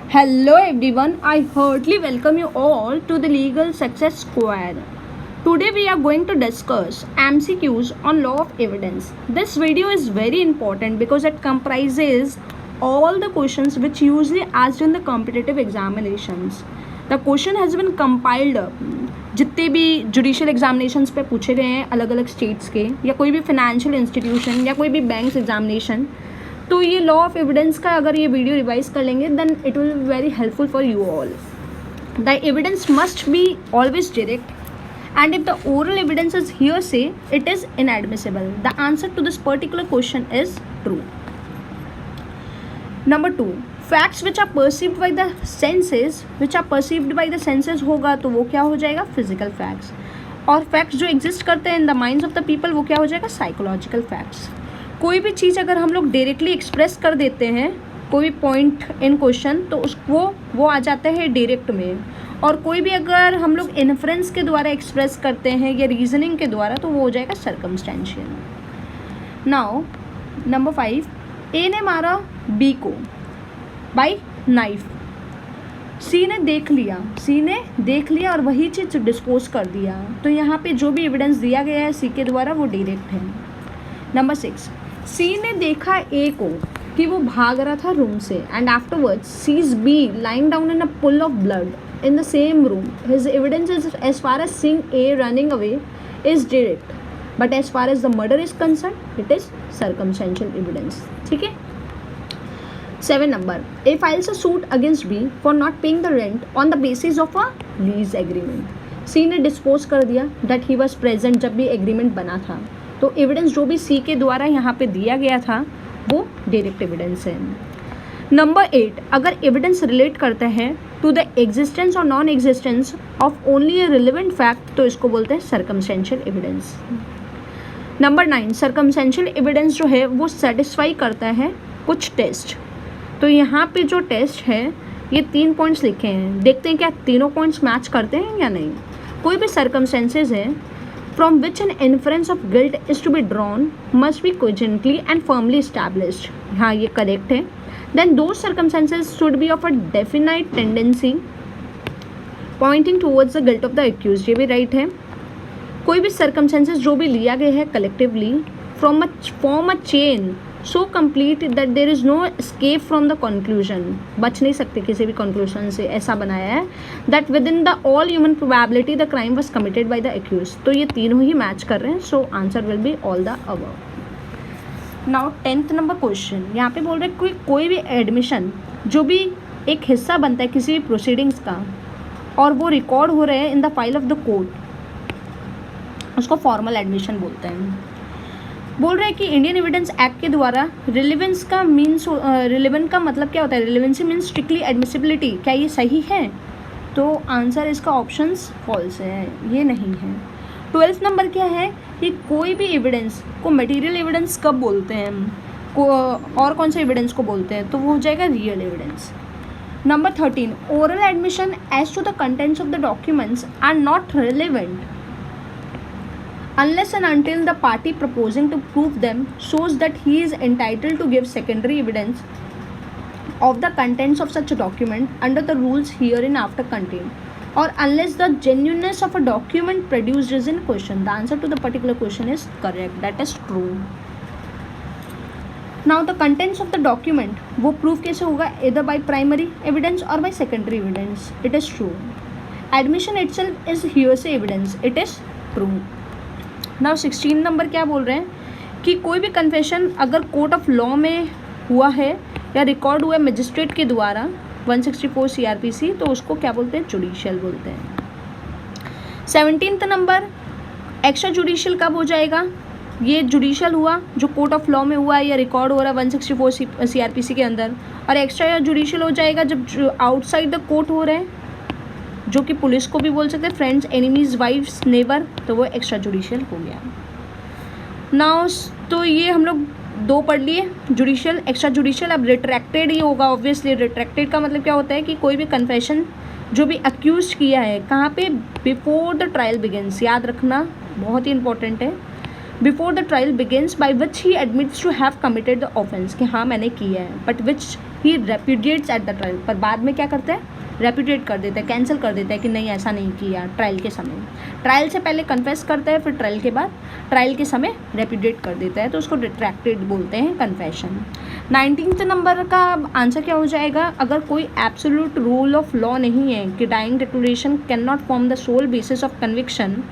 Hello everyone, I heartily welcome you all to the Legal Success Square. Today we are going to discuss MCQs on law of evidence. This video is very important because it comprises all the questions which usually asked in the competitive examinations. The question has been compiled जितने भी judicial examinations पे पूछे गए हैं अलग अलग states के या कोई भी फाइनेंशियल इंस्टीट्यूशन या कोई भी बैंक्स एग्जामिनेशन, तो ये लॉ ऑफ एविडेंस का अगर ये वीडियो रिवाइज कर लेंगे then it will be very helpful for you all. The evidence must be always direct and if the oral evidence is hearsay it is inadmissible. The answer to this particular question is true. Number 2, facts which are perceived by the senses होगा तो वो क्या हो जाएगा physical facts, और facts जो exist करते हैं in the minds of the people वो क्या हो जाएगा psychological facts. कोई भी चीज़ अगर हम लोग डायरेक्टली एक्सप्रेस कर देते हैं कोई पॉइंट इन क्वेश्चन तो उसको वो आ जाता है डायरेक्ट में, और कोई भी अगर हम लोग इन्फ्रेंस के द्वारा एक्सप्रेस करते हैं या रीजनिंग के द्वारा तो वो हो जाएगा सर्कमस्टेंशियल. नाउ नंबर 5, ए ने मारा बी को बाय नाइफ. सी ने देख लिया और वही चीज़ डिस्पोज कर दिया, तो यहाँ पे जो भी एविडेंस दिया गया है सी के द्वारा वो डायरेक्ट है. नंबर 6, सी ने देखा ए को कि वो भाग रहा था रूम से and afterwards sees B lying down in a pool of blood in the same room. His evidence is as far as seeing A running away is direct, but as far as the murder is concerned it is circumstantial evidence. ठीक है. 7 number, A files a suit against B for not paying the rent on the basis of a lease agreement. C ने dispose कर दिया that he was present जब भी agreement बना था, तो एविडेंस जो भी C के द्वारा यहाँ पे दिया गया था वो डायरेक्ट एविडेंस है. नंबर 8, अगर एविडेंस रिलेट करते हैं टू द एग्जिस्टेंस और non existence of only A relevant fact तो इसको बोलते हैं circumstantial evidence. Number 9, circumstantial evidence जो है वो सेटिस्फाई करता है कुछ टेस्ट. तो यहाँ पे जो टेस्ट है ये 3 पॉइंट्स लिखे हैं, देखते हैं क्या तीनों पॉइंट्स मैच करते हैं या नहीं. कोई भी सर्कमस्टेंसेज है from which an inference of guilt is to be drawn must be cogently and firmly established. हाँ ये करेक्ट है. Then those circumstances should be of a definite tendency pointing towards the guilt of the accused. ये भी right है. कोई भी circumstances जो भी लिया गया है collectively form a chain so complete that there is no escape from the conclusion. बच नहीं सकते किसी भी conclusion से, ऐसा बनाया है that within the all human probability the crime was committed by the accused. तो ये तीनों ही मैच कर रहे हैं, so answer will be all the above. Now 10th number question, यहाँ पे बोल रहे हैं कोई भी एडमिशन जो भी एक हिस्सा बनता है किसी भी प्रोसीडिंग्स का और वो रिकॉर्ड हो रहे हैं in the file of the court, उसको फॉर्मल एडमिशन बोलते हैं. बोल रहे हैं कि इंडियन एविडेंस एक्ट के द्वारा रिलेवेंस का मीन्स रिलेवेंट का मतलब क्या होता है, रिलेवेंसी मीन्स स्ट्रिक्टली एडमिसिबिलिटी. क्या ये सही है? तो आंसर इसका ऑप्शंस फॉल्स है, ये नहीं है. 12th नंबर क्या है कि कोई भी एविडेंस को मटेरियल एविडेंस कब बोलते हैं और कौन से एविडेंस को बोलते हैं, तो वो हो जाएगा real evidence. Number 13, oral admission as to the contents of the documents are not relevant unless and until the party proposing to prove them shows that he is entitled to give secondary evidence of the contents of such a document under the rules hereinafter contained, or unless the genuineness of a document produced is in question. The answer to the particular question is correct, that is true. Now the contents of the document वो proof कैसे होगा, either by primary evidence or by secondary evidence. It is true. Admission itself is hearsay evidence. It is true. Now 16 number क्या बोल रहे हैं कि कोई भी कन्फेशन अगर कोर्ट ऑफ लॉ में हुआ है या रिकॉर्ड हुआ है मजिस्ट्रेट के द्वारा 164 CRPC तो उसको क्या बोलते हैं, जुडिशियल बोलते हैं. 17th नंबर, एक्स्ट्रा जुडिशियल कब हो जाएगा, ये जुडिशियल हुआ जो कोर्ट ऑफ लॉ में हुआ है या रिकॉर्ड हो रहा है 164 CRPC के अंदर, और एक्स्ट्रा जुडिशियल हो जाएगा जब आउटसाइड द कोर्ट हो रहे हैं, जो कि पुलिस को भी बोल सकते हैं, फ्रेंड्स, एनिमीज, वाइफ्स, नेबर, तो वो एक्स्ट्रा जुडिशियल हो गया. नाउ तो ये हम लोग 2 पढ़ लिए, जुडिशियल, एक्स्ट्रा जुडिशियल. अब रिट्रैक्टेड ही होगा ऑब्वियसली. रिट्रैक्टेड का मतलब क्या होता है कि कोई भी कन्फेशन जो भी अक्यूज किया है कहाँ पे, बिफोर द ट्रायल बिगिंस. याद रखना बहुत ही इंपॉर्टेंट है. Before the trial begins by which he admits to have committed the offence, कि हाँ मैंने किया है, but which he repudiates at the trial, पर बाद में क्या करते हैं, रेप्यूडिएट कर देता है, कैंसिल कर देता है कि नहीं ऐसा नहीं किया ट्रायल के समय। ट्रायल से पहले कन्फेस करता है, फिर ट्रायल के बाद ट्रायल के समय रेप्यूडिएट कर देता है, तो उसको रिट्रैक्टेड बोलते हैं कन्फेशन। 19th नंबर का आंसर क्या हो जाएगा, अगर कोई एब्सोल्यूट रूल ऑफ लॉ नहीं है कि dying declaration can not form the sole basis of conviction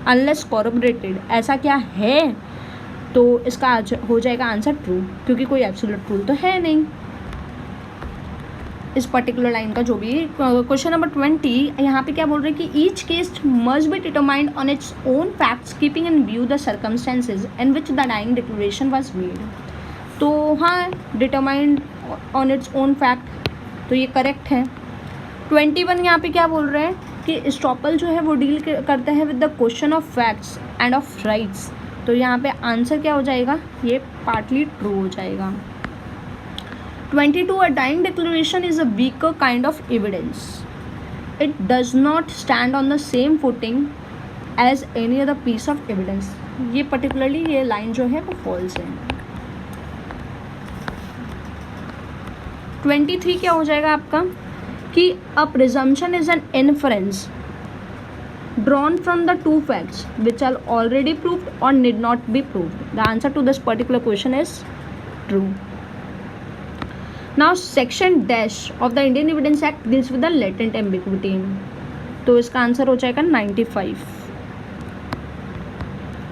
unless corroborated, ऐसा क्या है, तो इसका हो जाएगा आंसर ट्रू, क्योंकि कोई एब्सोल्यूट रूल तो है नहीं इस पर्टिकुलर लाइन का जो भी। क्वेश्चन नंबर 20 यहाँ पे क्या बोल रहे हैं कि each case must be determined on its own facts keeping in view the circumstances in which the dying declaration was made. तो हाँ, determined on its own fact, तो ये करेक्ट है। 21 यहाँ पे क्या बोल रहे हैं कि एस्टॉपल जो है वो डील करता है with the question of facts end of rights, तो यहाँ पे आंसर क्या हो जाएगा, ये पार्टली ट्रू हो जाएगा। 22 A dying declaration is a weaker kind of evidence. It does not stand on the same footing as any other piece of evidence. ये particularly ये line जो है वो false है। 23 क्या हो जाएगा आपका कि a presumption is an inference drawn from the two facts which are already proved or need not be proved. The answer to this particular question is true. Now section dash of the Indian Evidence Act deals with the latent ambiguity, तो इसका answer हो जाएगा 95।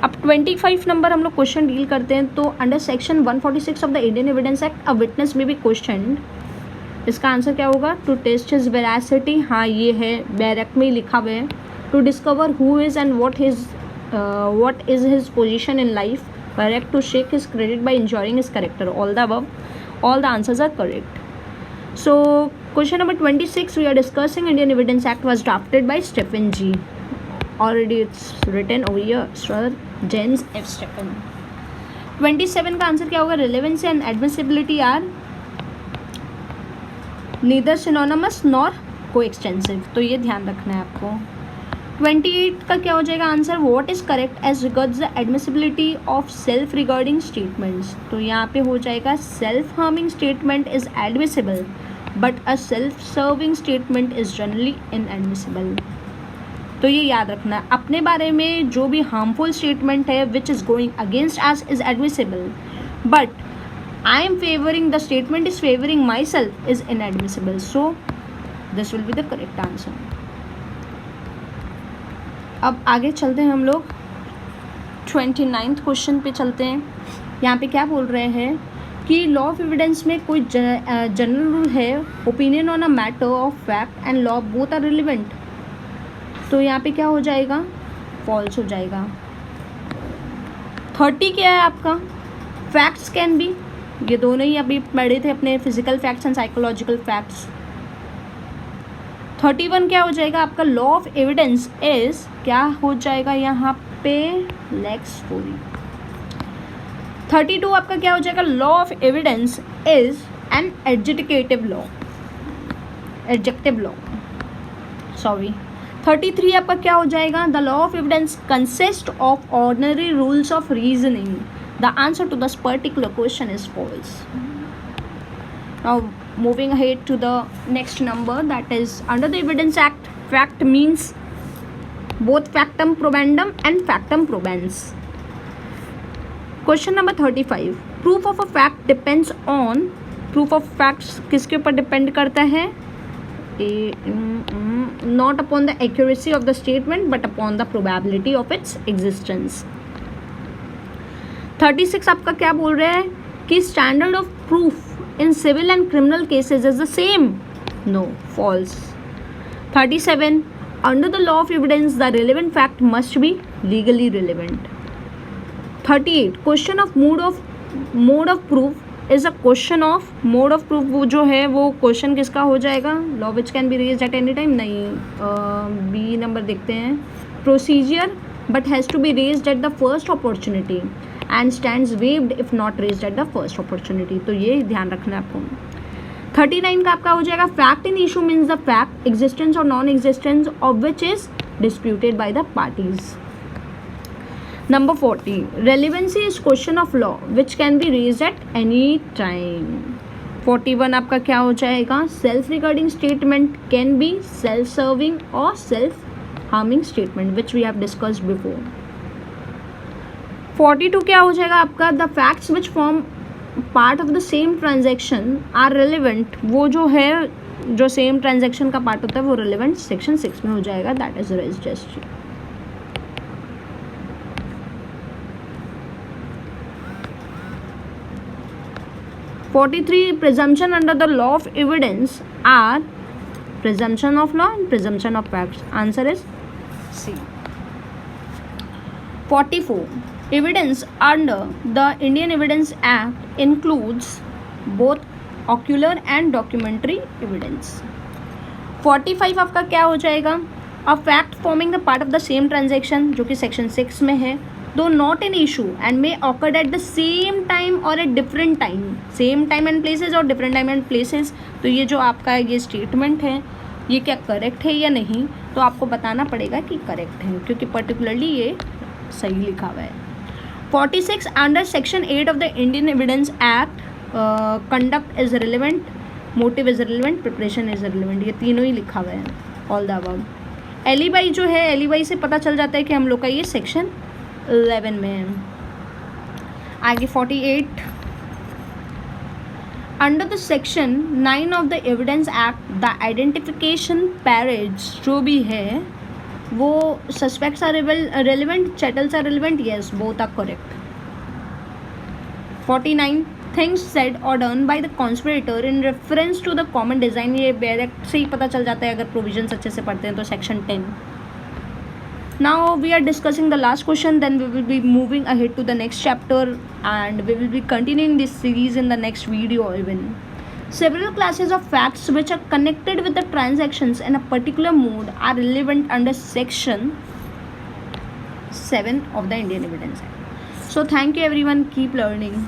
अब 25 number हम लोग question deal करते हैं, तो under section 146 of the Indian evidence act a witness में भी क्वेश्चन, इसका आंसर क्या होगा, टू टेस्ट हिज वेरासिटी, हाँ ये है बैरक में लिखा हुआ है, to discover who is and what is his position in life, correct, to shake his credit by injuring his character, all the above, all the answers are correct. So question number 26 we are discussing Indian Evidence Act was drafted by Stephen G. Already it's written over here, Sir James F. Stephen. 27 का answer क्या होगा, relevancy and admissibility are neither synonymous nor coextensive, तो ये ध्यान रखना है आपको। 28 का क्या हो जाएगा answer, what is correct as regards the admissibility of self regarding statements, तो यहाँ पे हो जाएगा self harming statement is admissible but a self serving statement is generally inadmissible. तो ये याद रखना है, अपने बारे में जो भी हार्मफुल स्टेटमेंट है which is going against us is admissible, but I am favouring the statement is favouring my self is inadmissible, so this will be the correct answer. अब आगे चलते हैं हम लोग 29th क्वेश्चन पे चलते हैं। यहाँ पे क्या बोल रहे हैं कि लॉ ऑफ एविडेंस में कोई जनरल रूल है, opinion on a matter of fact and law both are relevant, तो यहाँ पे क्या हो जाएगा, फॉल्स हो जाएगा। 30 क्या है आपका, फैक्ट्स कैन बी, ये दोनों ही अभी पढ़े थे अपने physical facts and psychological facts. 31 क्या हो जाएगा आपका, लॉ ऑफ एविडेंस इज, क्या हो जाएगा यहाँ पे, लेक्स स्टोरी। 32 आपका क्या हो जाएगा, law of evidence is an adjective law, sorry. 33 आपका क्या हो जाएगा, the law of evidence consist of ordinary rules of reasoning, the answer to this particular question is false. Now moving ahead to the next number, that is under the Evidence Act, fact means both factum probandum and factum probans. Question number 35, proof of a fact depends on, proof of facts किसके ऊपर depend करता है, not upon the accuracy of the statement but upon the probability of its existence. 36 आपका क्या बोल रहे हैं कि standard of proof in civil and criminal cases is the same, no, false. 37 under the law of evidence the relevant fact must be legally relevant. 38 question of mode of proof is a question of mode of proof, वो जो है वो question किसका हो जाएगा, law which can be raised at any time, नहीं, B number देखते हैं, procedure but has to be raised at the first opportunity and stands waived if not raised at the first opportunity, तो ये ध्यान रखना है आपको। 39 का आपका हो जाएगा, fact in issue means the fact existence और non existence of which is disputed by the parties. Number 40 relevancy is question of law which can be raised at any time, 41 आपका क्या हो जाएगा, self regarding statement can be self serving और self harming statement which we have discussed before. 42 क्या हो जाएगा आपका, the facts which form part of the same transaction are relevant, वो जो है जो सेम ट्रांजेक्शन का पार्ट होता है वो रिलेवेंट सेक्शन 6 में हो जाएगा, that is registry. Presumption under the law of evidence are presumption of law and presumption of facts. Answer is C. 44. Evidence under the Indian Evidence Act includes both ocular and documentary evidence. 45 आपका क्या हो जाएगा, a fact forming the part of the same transaction जो कि section 6 में है, though not an issue and may occur at the same time or at different time, same time and places और different time and places। तो ये जो आपका ये स्टेटमेंट है ये क्या करेक्ट है या नहीं, तो आपको बताना पड़ेगा कि करेक्ट है क्योंकि पर्टिकुलरली ये सही लिखा हुआ है। 46 under section 8 of the Indian evidence act conduct is relevant, motive is relevant, preparation is relevant, ये तीनों ही लिखा हुआ है ऑल द अबव। एलिबाई जो है, एलिबाई से पता चल जाता है कि हम लोग का ये सेक्शन 11 में है। आगे 48 under the section 9 of the evidence act the identification parade जो भी है वो suspects are relevant, chattels are relevant, yes both are correct. 49 things said और done by the conspirator in reference to the common design, ये direct से ही पता चल जाता है अगर प्रोविजंस अच्छे से पढ़ते हैं तो section 10। Now we are discussing the last question, then we will be moving ahead to the next chapter and we will be continuing this series in the next video even. Several classes of facts which are connected with the transactions in a particular mode are relevant under section 7 of the Indian Evidence Act. So thank you everyone, keep learning.